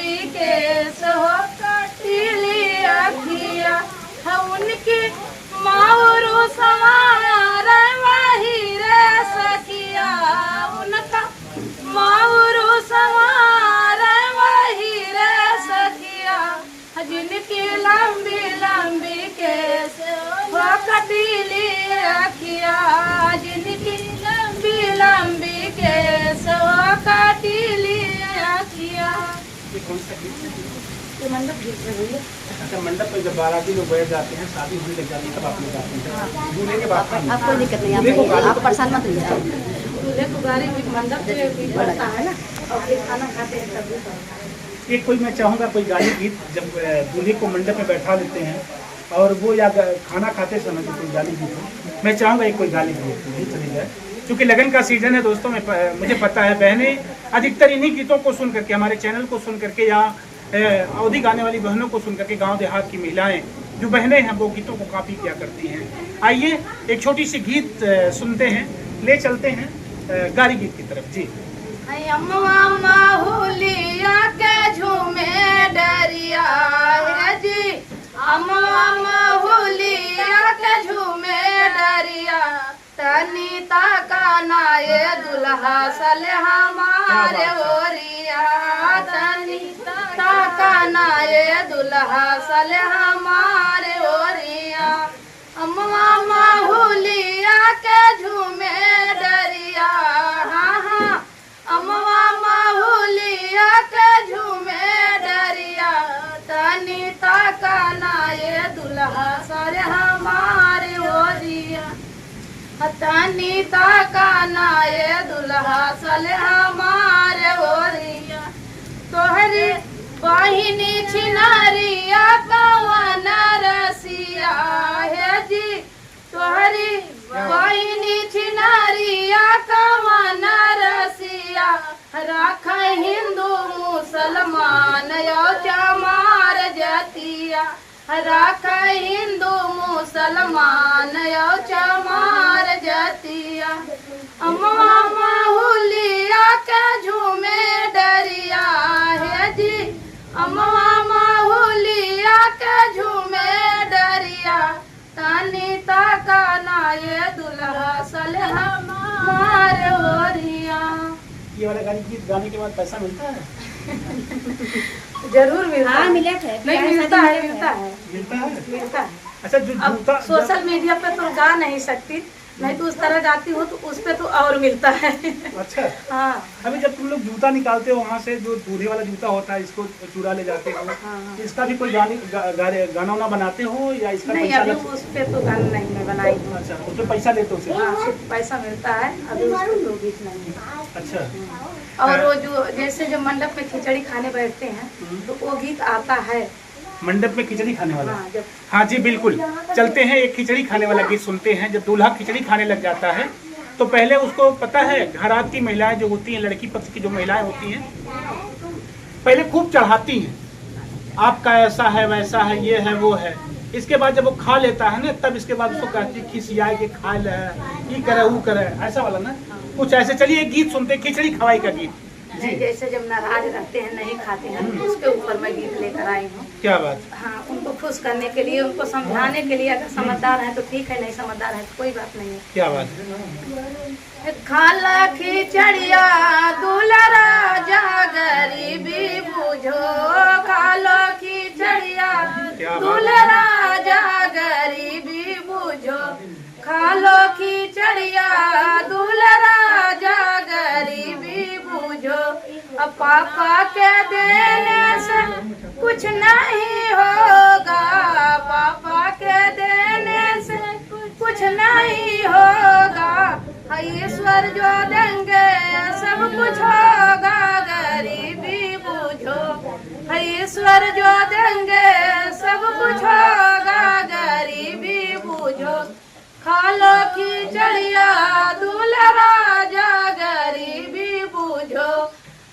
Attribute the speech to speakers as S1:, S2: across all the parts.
S1: लंबी केस हो कटीली अखिया है उनकी मारू सवार वही रे सखिया उनका मारू सवार वही रे सखिया जिनकी लंबी लंबी केस हो कटीली अखिया जिनकी लंबी लंबी केस हो कटीली अखिया।
S2: ये कौन सा गीत है?
S1: ये मंडप गीत है भैया।
S2: अच्छा, मंडप पे जब बाराती लोग बैठ जाते हैं, शादी होने लग जाती है, तब आप लोग गाते हैं दूल्हे के बाद?
S3: आप कोई दिक्कत नहीं, आप परेशान मत होइए।
S1: दूल्हे को गाड़ी भी मंडप पे भी पड़ता है ना, और फिर खाना खाते हैं तभी।
S2: एक कोई मैं चाहूँगा कोई गाली गीत जब दूल्हे को मंडप में बैठा देते हैं और वो या खाना खाते समय जो कोई गाली गीत हो, मैं चाहूँगा एक कोई गाली गीत चली जाए, क्योंकि लगन का सीजन है दोस्तों। मुझे पता है बहनें अधिकतर इन्हीं गीतों को सुन करके, हमारे चैनल को सुन करके या अवधि गाने वाली बहनों को सुन करके, गांव देहात की महिलाएं जो बहनें हैं वो गीतों को कॉपी किया करती हैं। आइए एक छोटी सी गीत सुनते हैं, ले चलते हैं गारी गीत की तरफ। जी।
S1: अम्मा माहुलिया के झूमे डरिया है जी, अम्मा माहुलिया के झूमे डरिया तनीता का नाये दुल्हा सले हमारे ओरिया तनीता का नाये दुल्हा सले हमारे ओरिया अम्मा माहुलिया के झूमे डरिया हाँ हाँ अम्मा माहुलिया के झूमे डरिया तनीता का नाये दुल्हा सले हमारे ओरिया तनीता का नाये दुल्हा सले हमारे ओरिया तोहरी बहिनी छिनारिया कवन रसिया है जी तोहरी बहिनी छिनारिया कवन रसिया राख हिंदू मुसलमान यो चमार जतिया राख हिंदू मुसलमान यो चमार जतिया अम्मा माहुलिया के झूमे डरिया है जी अम्मा माहुलिया के झूमे डरिया तनीता का नाये दुल्हा सले हमारे ओरिया।
S2: ये वाला गाली गीत गाने के बाद पैसा मिलता है?
S1: जरूर मिलता है।
S3: मिले थे,
S1: नहीं मिलता है मिलता है
S2: मिलता है।
S1: मिलता है।
S2: अच्छा, जो
S1: अब
S2: जूता
S1: सोशल मीडिया पे तो गा नहीं सकती, नहीं तो उस तरह गाती हूँ तो उस पे तो और मिलता है।
S2: अच्छा,
S1: हाँ
S2: अभी जब तुम लोग जूता निकालते हो वहाँ से, जो दूल्हे वाला जूता होता है, इसको चुरा ले जाते हो,
S1: हाँ।
S2: इसका भी कोई गाना वाना बनाते हो या इसका
S1: नहीं,
S2: पैसा
S1: अभी
S2: लगता?
S1: उस पे तो गाना नहीं मैं बनाई हूँ।
S2: अच्छा, उसमें पैसा लेते हो सिर्फ?
S1: हाँ सिर्फ पैसा मिलता है, अभी उस पे तो गीत नहीं है।
S2: अच्छा।
S1: और वो जो जैसे जो मंडप में खिचड़ी खाने बैठते हैं तो वो गीत आता है
S2: मंडप में खिचड़ी खाने वाला?
S1: हाँ, जब
S2: हाँ जी बिल्कुल, चलते हैं एक खिचड़ी खाने वाला गीत सुनते हैं। जब दूल्हा खिचड़ी खाने लग जाता है तो पहले उसको पता है, घरात की महिलाएं जो होती हैं, लड़की पक्ष की जो महिलाएं होती हैं, पहले खूब चढ़ाती हैं, आपका ऐसा है वैसा है ये है वो है। इसके बाद जब वो खा लेता है ना, तब इसके बाद उसको कहती खिसियाए के खा ले, ये करे वो करे, ऐसा वाला ना कुछ ऐसे। चलिए एक गीत सुनते हैं, खिचड़ी खवाई का गीत।
S1: नहीं, जैसे जब नाराज रहते हैं नहीं खाते हैं उसके ऊपर मैं गीत लेकर आई हूँ।
S2: क्या बात?
S1: हाँ, उनको खुश करने के लिए, उनको समझाने के लिए। अगर समझदार है तो ठीक है, नहीं समझदार है तो कोई बात नहीं है।
S2: क्या बात है?
S1: खाला खिचड़िया दूल्हा जा गरीबी बुझो, खालो खिचड़िया दूल्हा जा गरीबी बुझो, खालो खिचड़िया दूल्हा जा गरीबी बुझो। अब पापा के देने से कुछ नहीं होगा, पापा के देने से कुछ नहीं होगा, ईश्वर जो देंगे सब कुछ होगा, गरीबी बुझो, ईश्वर जो देंगे सब कुछ होगा, गरीबी बुझो। खालो खिचड़िया दूल्हा जा गरीबी बुझो,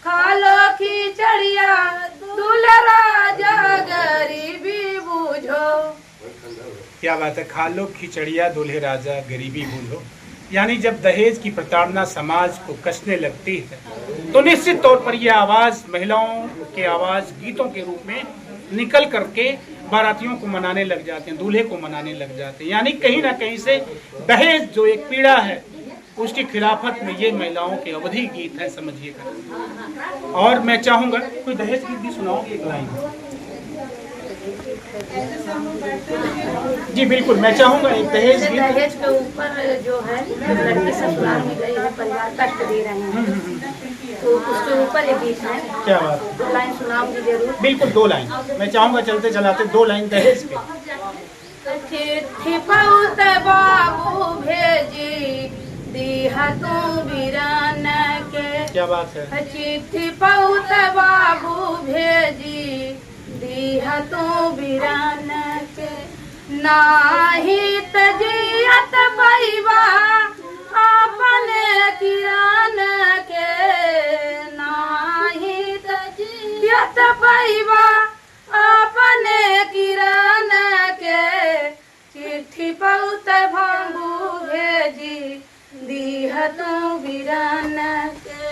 S1: खालो खिचड़िया दूल्हा जा गरीबी बुझो।
S2: क्या बात है, खा लो खिचड़िया दूल्हे राजा गरीबी भूलो। यानी जब दहेज की प्रताड़ना समाज को कसने लगती है तो निश्चित तौर पर यह आवाज महिलाओं की आवाज गीतों के रूप में निकल करके बारातियों को मनाने लग जाते हैं, दूल्हे को मनाने लग जाते हैं। यानी कहीं ना कहीं से दहेज जो एक पीड़ा है उसकी खिलाफत में ये महिलाओं के अवधि गीत है, समझिएगा। और मैं चाहूंगा कोई दहेज गीत भी सुनाओगे एक लाइन। जी बिल्कुल, मैं चाहूंगा एक दहेज गीत।
S1: दहेज के ऊपर जो है लड़की ससुराल में गई है, परिवार कष्ट दे रहे हैं, तो उसके ऊपर एक गीत है।
S2: क्या बात,
S1: 2 लाइन सुनाऊंगी जरूर।
S2: बिल्कुल 2 लाइन मैं चाहूंगा, चलते चलाते 2 लाइन दहेज पे।
S1: चिट्ठी बहुत बाबू भेजी दिया तू वीरान के।
S2: क्या बात है।
S1: चिट्ठी बहुत बाबू भेजी दिया तू वीरान के। नाही तजियत पैबा अपने किरान के। नाही तजियत पैबा अपने किरान के। चिट्ठी बहुत भांगू भेजी दिया तू वीरान के।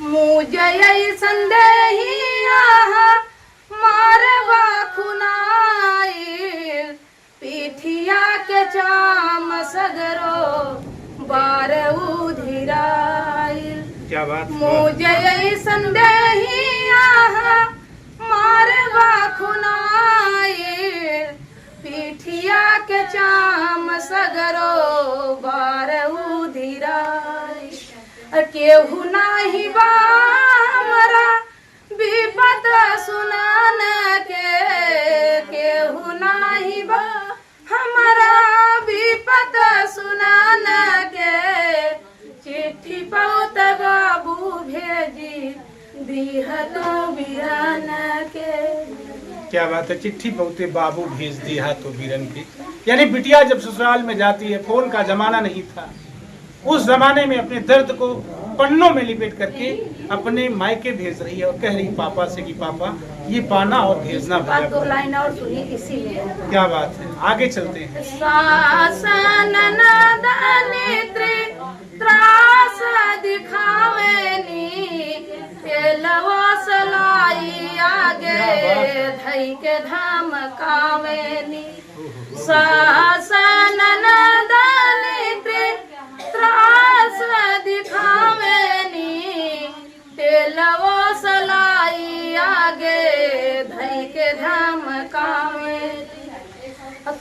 S1: मुझे संदेहिया मारवा खुनाई पीठिया के चाम सगरो बार उधिराई।
S2: क्या बात।
S1: मुझे संदेहिया मारवा खुनाई पीठिया के चाम सगरो बार उधिराई। केहू नाही बा हमरा विपत सुनान के। केहू नाही बा हमरा विपत सुनान के। चिट्ठी बहुत बाबू भेजी दिह तो वीरान के।
S2: क्या बात है। चिट्ठी बहुते बाबू भेज दिया तो वीरन की। यानी बिटिया जब ससुराल में जाती है, फोन का जमाना नहीं था, उस जमाने में अपने दर्द को पन्नों में लिपेट करके अपने मायके भेज रही है और कह रही पापा से कि पापा ये पाना और भेजना।
S1: 2 लाइन और सुनिए इसीलिए।
S2: क्या बात है, आगे चलते हैं।
S1: शासन नदनित्री त्रास दिखावेनी पेलवा सलाई आगे धई के धमकावेनी। शासन नदनित्री त्रास दिखावेनी पेलवा सलाई आगे धई के धमकावेनी।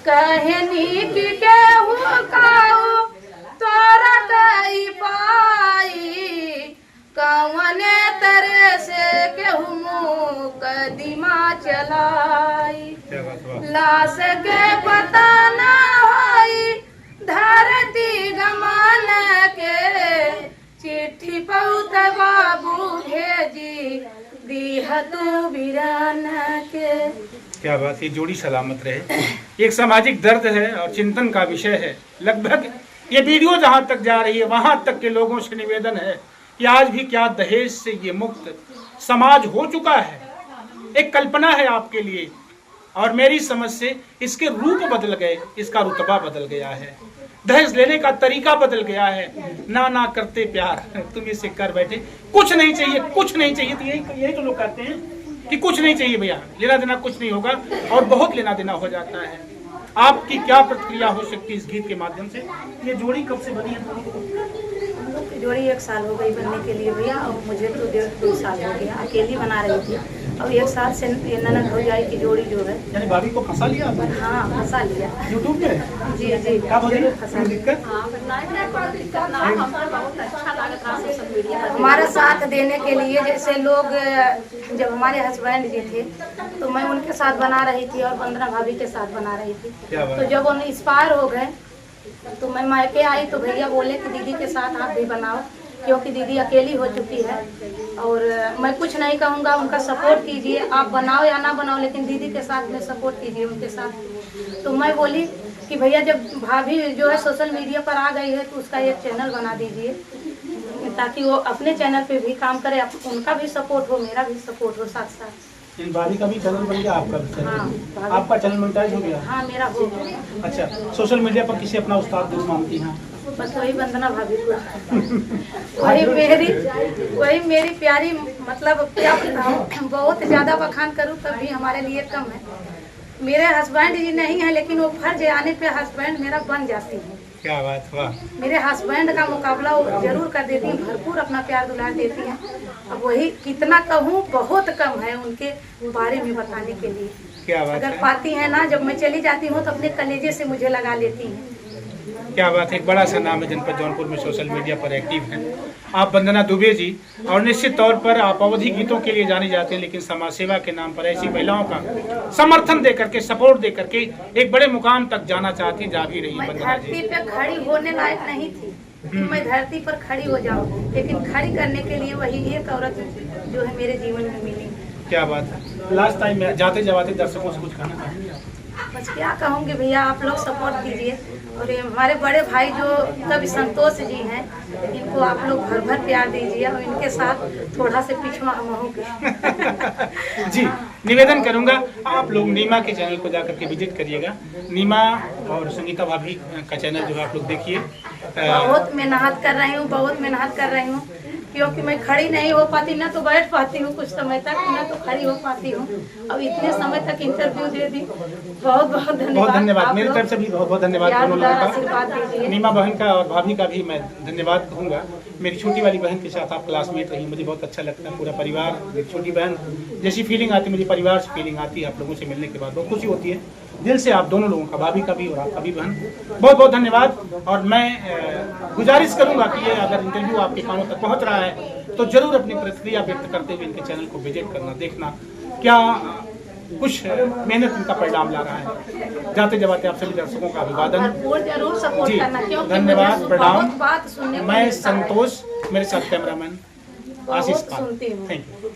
S1: कहनी कि केहू काऊ तोरा कई पाई कवने तरह से केहू मुकदमा चलाई। लाश के पता न होई धरती गमान के। चिट्ठी बहुत बाबू भेजी दिया तू वीरान के।
S2: क्या बात, ये जोड़ी सलामत रहे। एक सामाजिक दर्द है और चिंतन का विषय है। लगभग ये वीडियो जहाँ तक जा रही है वहां तक के लोगों से निवेदन है कि आज भी क्या दहेज से ये मुक्त समाज हो चुका है। एक कल्पना है आपके लिए और मेरी समझ से इसके रूप बदल गए, इसका रुतबा बदल गया है, दहेज लेने का तरीका बदल गया है। ना करते प्यार तुम इसे कर बैठे, कुछ नहीं चाहिए, कुछ नहीं चाहिए। तो यही तो लोग कहते हैं कि कुछ नहीं चाहिए भैया, लेना देना कुछ नहीं होगा, और बहुत लेना देना हो जाता है। आपकी क्या प्रतिक्रिया हो सकती है इस गीत के माध्यम से? ये जोड़ी कब से बनी है?
S1: जोड़ी 1 साल हो गई बनने के लिए भैया, और मुझे तो 1.5-2 साल हो गया। अकेली बना रही थी, अब 1 साल से ये ननद हो जाए की जोड़ी जो है।
S2: यानी भाभी को फंसा लिया आपने?
S1: हाँ फंसा लिया
S2: यूट्यूब पे।
S1: जी जी
S2: क्या बोलिए,
S1: फंसा
S2: दिक्कत?
S1: हमारा साथ देने के लिए, जैसे लोग जब हमारे हस्बैंड जी थे तो मैं उनके साथ बना रही थी और 15 भाभी के साथ बना रही थी। तो जब उन्हें एक्सपायर हो गए तो मैं मायके आई तो भैया बोले कि दीदी के साथ आप भी बनाओ, क्योंकि दीदी अकेली हो चुकी है। और मैं कुछ नहीं कहूँगा, उनका सपोर्ट कीजिए, आप बनाओ या ना बनाओ, लेकिन दीदी के साथ में सपोर्ट कीजिए उनके साथ। तो मैं बोली कि भैया जब भाभी जो है सोशल मीडिया पर आ गई है तो उसका एक चैनल बना दीजिए, ताकि वो अपने चैनल पे भी काम करे, उनका भी सपोर्ट हो, मेरा भी सपोर्ट हो साथ साथ।
S2: भाभी का भी चैनल बन गया, आपका भी चैनल?
S1: हाँ,
S2: आपका चैनल मोनेटाइज हो गया?
S1: हाँ मेरा हो गया।
S2: अच्छा, सोशल मीडिया पर किसी अपना उस्ताद दोस्त मानती हैं?
S1: बस वही वंदना भाभी को वही मेरी प्यारी, मतलब क्या बताऊं, बहुत ज़्यादा बखान करूं तब भी हमारे लिए कम है। मेरे हस्बैंड जी नहीं है, लेकिन वो फर्ज आने पे हस्बैंड मेरा बन जाती है।
S2: क्या बात, वाह।
S1: मेरे हस्बैंड का मुकाबला वो जरूर कर देती हैं, भरपूर अपना प्यार दुलार देती हैं। अब वही कितना कहूँ, बहुत कम है उनके बारे में बताने के लिए।
S2: क्या बात
S1: अगर
S2: है,
S1: पाती हैं ना, जब मैं चली जाती हूँ तो अपने कलेजे से मुझे लगा लेती हैं।
S2: क्या बात है। एक बड़ा सा नाम है जनपद जौनपुर में, सोशल मीडिया पर एक्टिव हैं आप, वंदना दुबे जी। और निश्चित तौर पर आप अवधि गीतों के लिए जाने जाते हैं, लेकिन समाज सेवा के नाम पर ऐसी महिलाओं का समर्थन दे करके, सपोर्ट दे करके एक बड़े मुकाम तक जाना चाहती हैं, जा भी रही
S1: मैं
S2: है वंदना
S1: धरती
S2: जी।
S1: पे खड़ी होने लायक नहीं थी कि मैं धरती पर खड़ी हो जाऊं, लेकिन खड़ी करने के लिए वही एक औरत जो है मेरे जीवन में मिली।
S2: क्या बात है। लास्ट टाइम में जाते जाते दर्शकों से कुछ कहना चाहेंगे आप?
S1: बस क्या कहूँगी भैया, आप लोग सपोर्ट कीजिए। और ये हमारे बड़े भाई जो कवि संतोष जी हैं, इनको आप लोग भर भर प्यार दीजिए और इनके साथ थोड़ा से पिछवा हम होंगे।
S2: जी, निवेदन करूंगा आप लोग नीमा के चैनल को जाकर के विजिट करिएगा। नीमा और संगीता भाभी का चैनल जो है आप लोग देखिए।
S1: बहुत मेहनत कर रही हूँ, बहुत मेहनत कर रही हूँ, क्योंकि मैं खड़ी नहीं हो पाती, ना तो बैठ पाती हूँ कुछ समय तक, ना तो खड़ी हो पाती हूँ। अब इतने समय तक इंटरव्यू दे दी, बहुत बहुत धन्यवाद।
S2: बहुत धन्यवाद, मेरी तरफ से भी बहुत बहुत धन्यवाद दोनों लोगों
S1: आशीर्वाद
S2: का।
S1: दीजिए।
S2: नीमा बहन का और भाभी का भी मैं धन्यवाद कहूँगा। मेरी छोटी वाली बहन के साथ आप क्लासमेट रही, मुझे बहुत अच्छा लगता है। पूरा परिवार, मेरी छोटी बहन जैसी फीलिंग आती है, मुझे परिवार से फीलिंग आती है। आप लोगों से मिलने के बाद बहुत खुशी होती है दिल से। आप दोनों लोगों का, भाभी का भी और आपका भी बहन, बहुत बहुत धन्यवाद। और मैं गुजारिश करूंगा कि ये अगर इंटरव्यू आपके कानों तक पहुंच रहा है तो जरूर अपनी प्रतिक्रिया व्यक्त करते हुए इनके चैनल को विजिट करना, देखना क्या कुछ मेहनत इनका परिणाम ला रहा है। जाते जाते आप सभी दर्शकों का अभिवादन,
S1: जरूर सपोर्ट
S2: जी,
S1: करना, क्योंकि
S2: धन्यवाद,
S1: मुझे
S2: प्रणाम।
S1: बहुत बात सुनने को
S2: मैं
S1: मिलता है।
S2: संतोष, मेरे साथ कैमरामैन आशीष
S1: बहुत
S2: पाल।
S1: सुनती हूँ।
S2: Thank you.